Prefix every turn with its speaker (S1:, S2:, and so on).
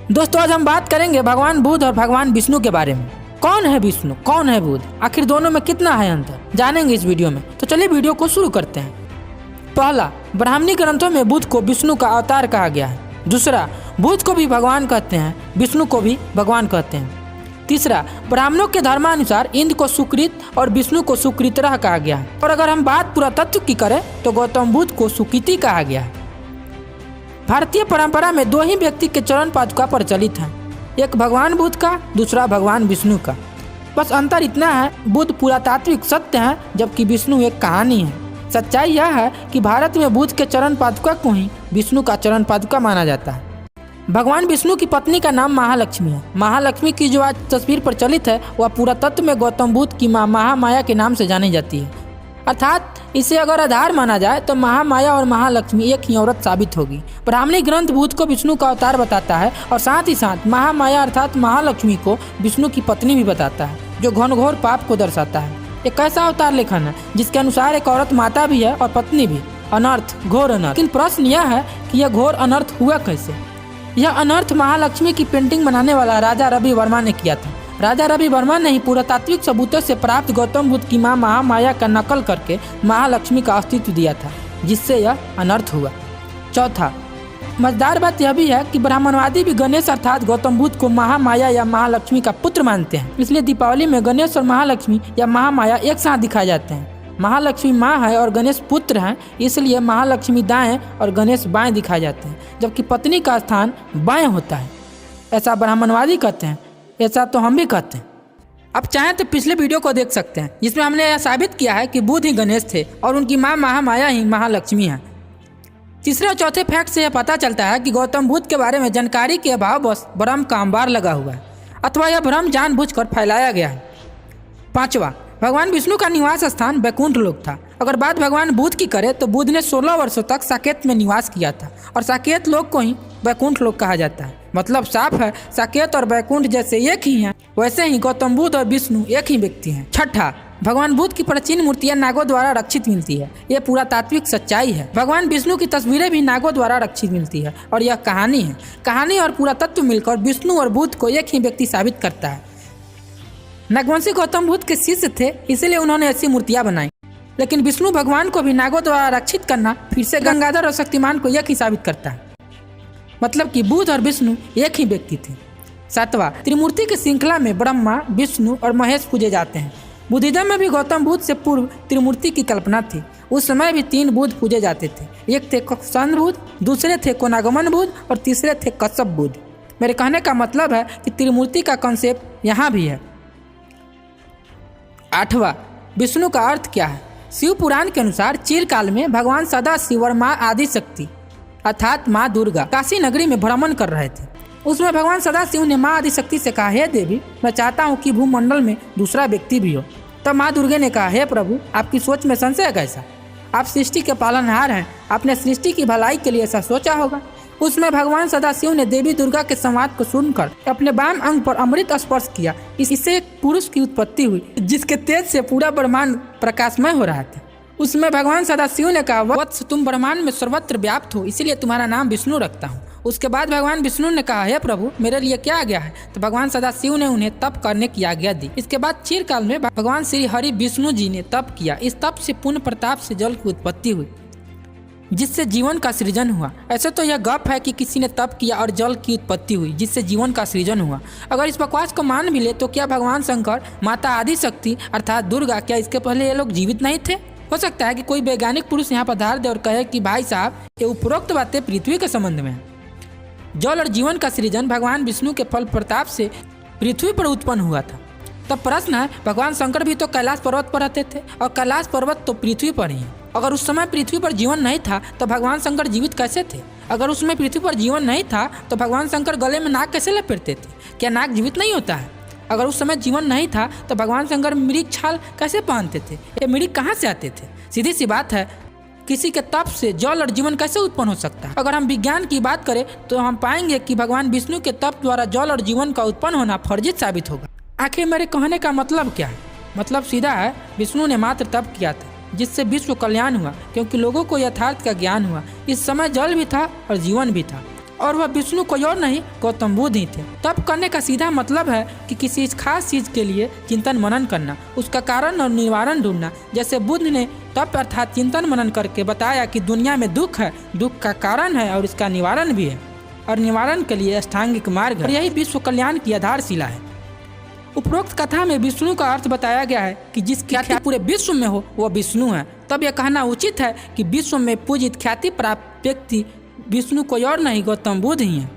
S1: दोस्तों आज हम बात करेंगे भगवान बुद्ध और भगवान विष्णु के बारे में। कौन है विष्णु, कौन है बुद्ध, आखिर दोनों में कितना है अंतर, जानेंगे इस वीडियो में। तो चलिए वीडियो को शुरू करते हैं। पहला, ब्राह्मणी ग्रंथों में बुद्ध को विष्णु का अवतार कहा गया है। दूसरा, बुद्ध को भी भगवान कहते हैं, विष्णु को भी भगवान कहते हैं। तीसरा, ब्राह्मणों के धर्मानुसार इंद्र को सुकृत और विष्णु को सुकृतरह कहा गया है। और अगर हम बात पुरातत्व की करें तो गौतम बुद्ध को सुकृति कहा गया है। भारतीय परंपरा में दो ही व्यक्ति के चरण पादुका प्रचलित हैं, एक भगवान बुद्ध का, दूसरा भगवान विष्णु का। बस अंतर इतना है, बुद्ध पुरातात्विक सत्य है जबकि विष्णु एक कहानी है। सच्चाई यह है कि भारत में बुद्ध के चरण पादुका को ही विष्णु का चरण पादुका माना जाता है। भगवान विष्णु की पत्नी का नाम महालक्ष्मी है। महालक्ष्मी की जो आज तस्वीर प्रचलित है वह पुरातत्व में गौतम बुद्ध की माँ महामाया के नाम से जानी जाती है। अर्थात इसे अगर आधार माना जाए तो महामाया और महालक्ष्मी एक ही औरत साबित होगी। ब्राह्मणी ग्रंथ बुद्ध को विष्णु का अवतार बताता है और साथ ही साथ महामाया अर्थात महालक्ष्मी को विष्णु की पत्नी भी बताता है, जो घनघोर पाप को दर्शाता है। एक ऐसा अवतार लेखन है जिसके अनुसार एक औरत माता भी है और पत्नी भी। अनर्थ, घोर अनर्थ। लेकिन प्रश्न यह है कि यह घोर अनर्थ हुआ कैसे। यह अनर्थ महालक्ष्मी की पेंटिंग बनाने वाला राजा रवि वर्मा ने किया था। राजा रवि वर्मा ने ही पुरातात्विक सबूतों से प्राप्त गौतम बुद्ध की मां महामाया का नकल करके महालक्ष्मी का अस्तित्व दिया था, जिससे यह अनर्थ हुआ। चौथा, मजेदार बात यह भी है कि ब्राह्मणवादी भी गणेश अर्थात गौतम बुद्ध को महामाया या महालक्ष्मी का पुत्र मानते हैं। इसलिए दीपावली में गणेश और महालक्ष्मी या महामाया एक साथ दिखाए जाते हैं। महालक्ष्मी माँ है और गणेश पुत्र हैं, इसलिए महालक्ष्मी दाएं और गणेश बाएं दिखाए जाते हैं, जबकि पत्नी का स्थान बाएं होता है। ऐसा ब्राह्मणवादी कहते हैं, ऐसा तो हम भी कहते हैं। अब चाहें तो पिछले वीडियो को देख सकते हैं जिसमें हमने यह साबित किया है कि बुद्ध ही गणेश थे और उनकी माँ महामाया ही महालक्ष्मी है। तीसरे और चौथे फैक्ट से यह पता चलता है कि गौतम बुद्ध के बारे में जानकारी के अभाववश भ्रम का अंबार लगा हुआ है, अथवा यह भ्रम जानबूझकर फैलाया गया है। पांचवा, भगवान विष्णु का निवास स्थान वैकुंठ लोक था। अगर बात भगवान बुद्ध की करें तो बुद्ध ने 16 वर्षों तक साकेत में निवास किया था और साकेत लोक को ही वैकुंठ लोक कहा जाता है। मतलब साफ है, साकेत और वैकुंठ जैसे एक ही हैं, वैसे ही गौतम बुद्ध और विष्णु एक ही व्यक्ति हैं। छठा, भगवान बुद्ध की प्राचीन मूर्तियां नागों द्वारा रक्षित मिलती है। ये पुरातात्विक सच्चाई है। भगवान विष्णु की तस्वीरें भी नागों द्वारा रक्षित मिलती है और यह कहानी है। कहानी और पुरातत्व मिलकर विष्णु और बुद्ध को एक ही व्यक्ति साबित करता है। नागवंशी गौतम बुद्ध के शिष्य थे, इसलिए उन्होंने ऐसी मूर्तियां बनाई। लेकिन विष्णु भगवान को भी नागों द्वारा रक्षित करना फिर से गंगाधर और शक्तिमान को एक ही साबित करता है। मतलब कि बुद्ध और विष्णु एक ही व्यक्ति थे। सातवां, त्रिमूर्ति की श्रृंखला में ब्रह्मा, विष्णु और महेश पूजे जाते हैं। बुद्धिज्म में भी गौतम बुद्ध से पूर्व त्रिमूर्ति की कल्पना थी। उस समय भी 3 बुद्ध पूजे जाते थे। एक थे कौशाम्ब बुद्ध, दूसरे थे कोनागमन बुद्ध और तीसरे थे कश्यप बुद्ध। मेरे कहने का मतलब है कि त्रिमूर्ति का कॉन्सेप्ट यहाँ भी है। आठवां, विष्णु का अर्थ क्या है। शिव पुराण के अनुसार चिरकाल में भगवान सदाशिव और माँ आदि शक्ति अर्थात माँ दुर्गा काशी नगरी में भ्रमण कर रहे थे। उसमें भगवान सदाशिव ने माँ आदि शक्ति से कहा, हे देवी, मैं चाहता हूँ कि भूमंडल में दूसरा व्यक्ति भी हो। तब माँ दुर्गा ने कहा, हे प्रभु, आपकी सोच में संशय कैसा। आप सृष्टि के पालनहार हैं, आपने सृष्टि की भलाई के लिए ऐसा सोचा होगा। उसमें भगवान सदाशिव ने देवी दुर्गा के संवाद को सुनकर अपने बाम अंग पर अमृत स्पर्श किया। इससे एक पुरुष की उत्पत्ति हुई जिसके तेज से पूरा ब्रह्मांड प्रकाशमय हो रहा था। उसमें भगवान सदाशिव ने कहा, वत्स, तुम ब्रह्मांड में सर्वत्र व्याप्त हो, इसीलिए तुम्हारा नाम विष्णु रखता हूँ। उसके बाद भगवान विष्णु ने कहा, हे प्रभु, मेरे लिए क्या आज्ञा है। तो भगवान सदाशिव ने उन्हें तप करने की आज्ञा दी। इसके बाद चिरकाल में भगवान श्री हरि विष्णु जी ने तप किया। इस तप से पुण्य प्रताप से जल की उत्पत्ति हुई, जिससे जीवन का सृजन हुआ। ऐसे तो यह गप है कि किसी ने तप किया और जल की उत्पत्ति हुई, जिससे जीवन का सृजन हुआ। अगर इस बकवास को मान भी ले तो क्या भगवान शंकर, माता आदि शक्ति अर्थात दुर्गा, क्या इसके पहले ये लोग जीवित नहीं थे। हो सकता है कि कोई वैज्ञानिक पुरुष यहाँ पधार दे और कहे कि भाई साहब, ये उपरोक्त बातें पृथ्वी के संबंध में है। जल और जीवन का सृजन भगवान विष्णु के फल प्रताप से पृथ्वी पर उत्पन्न हुआ था। तब प्रश्न है, भगवान शंकर भी तो कैलाश पर्वत पर रहते थे और कैलाश पर्वत तो पृथ्वी पर ही है। अगर उस समय पृथ्वी पर जीवन नहीं था तो भगवान शंकर जीवित कैसे थे। अगर उस समय पृथ्वी पर जीवन नहीं था तो भगवान शंकर गले में नाग कैसे लपेटते थे। क्या नाग जीवित नहीं होता है। अगर उस समय जीवन नहीं था तो भगवान शंकर मृग छाल कैसे पहनते थे। ये मृग कहाँ से आते थे। सीधी सी बात है, किसी के तप से जल और जीवन कैसे उत्पन्न हो सकता है। अगर हम विज्ञान की बात करें तो हम पाएंगे कि भगवान विष्णु के तप द्वारा जल और जीवन का उत्पन्न होना फर्जित साबित होगा। आखिर मेरे कहने का मतलब क्या है। मतलब सीधा है, विष्णु ने मात्र तप किया था जिससे विश्व कल्याण हुआ, क्योंकि लोगों को यथार्थ का ज्ञान हुआ। इस समय जल भी था और जीवन भी था। और वह विष्णु कोई और नहीं गौतम बुद्ध ही थे। तप करने का सीधा मतलब है कि किसी खास चीज के लिए चिंतन मनन करना, उसका कारण और निवारण ढूंढना। जैसे बुद्ध ने तप अर्थात चिंतन मनन करके बताया कि दुनिया में दुख है, दुख का कारण है और इसका निवारण भी है, और निवारण के लिए अष्टांगिक मार्ग है, और यही विश्व कल्याण की आधारशिला है। उपरोक्त कथा में विष्णु का अर्थ बताया गया है कि जिसकी ख्याति पूरे विश्व में हो वह विष्णु है। तब यह कहना उचित है कि विश्व में पूजित ख्याति प्राप्त व्यक्ति विष्णु कोई और नहीं गौतम बुद्ध ही है।